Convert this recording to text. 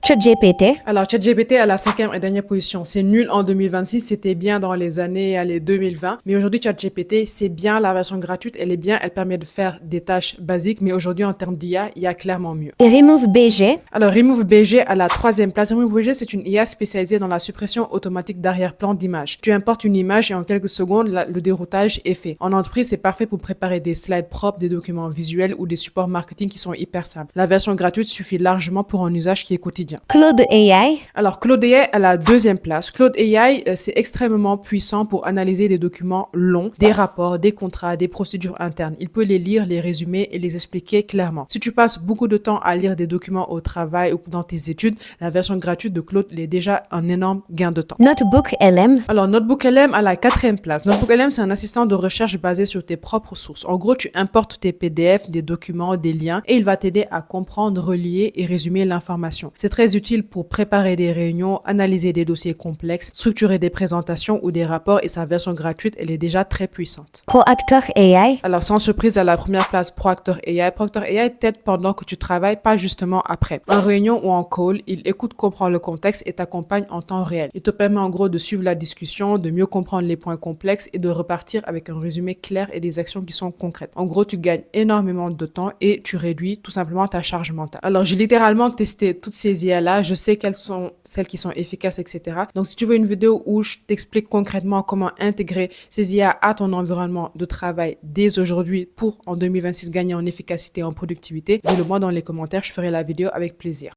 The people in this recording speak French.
ChatGPT. Alors, ChatGPT à la 5e et dernière position. C'est nul en 2026, c'était bien dans les années 2020. Mais aujourd'hui, ChatGPT, c'est bien la version gratuite, elle est bien, elle permet de faire des tâches basiques. Mais aujourd'hui, en termes d'IA, il y a clairement mieux. Remove BG. Alors, Remove BG à la 3e place. Remove BG, c'est une IA spécialisée dans la suppression automatique d'arrière-plan d'images. Tu importes une image et en quelques secondes, le déroutage est fait. En entreprise, c'est parfait pour préparer des slides propres, des documents visuels ou des supports marketing qui sont hyper simples. La version gratuite suffit largement pour un usage qui est quotidien. Claude AI. Alors, Claude AI à la 2e place. Claude AI, c'est extrêmement puissant pour analyser des documents longs, des rapports, des contrats, des procédures internes. Il peut les lire, les résumer et les expliquer clairement. Si tu passes beaucoup de temps à lire des documents au travail ou dans tes études, la version gratuite de Claude est déjà un énorme gain de temps. Notebook LM. Alors, Notebook LM à la 4e place. Notebook LM, c'est un assistant de recherche basé sur tes propres sources. En gros, tu importes tes PDF, des documents, des liens et il va t'aider à comprendre, relier et résumer l'information. C'est très utile pour préparer des réunions, analyser des dossiers complexes, structurer des présentations ou des rapports et sa version gratuite, elle est déjà très puissante. Proactor AI. Alors, sans surprise, à la première place, Proactor AI. Proactor AI t'aide pendant que tu travailles, pas justement après. En réunion ou en call, il écoute, comprend le contexte et t'accompagne en temps réel. Il te permet en gros de suivre la discussion, de mieux comprendre les points complexes et de repartir avec un résumé clair et des actions qui sont concrètes. En gros, tu gagnes énormément de temps et tu réduis tout simplement ta charge mentale. Alors, j'ai littéralement testé toutes ces IA-là. Je sais quelles sont celles qui sont efficaces, etc. Donc, si tu veux une vidéo où je t'explique concrètement comment intégrer ces IA à ton environnement de travail dès aujourd'hui pour en 2026 gagner en efficacité et en productivité, dis-le moi dans les commentaires, je ferai la vidéo avec plaisir.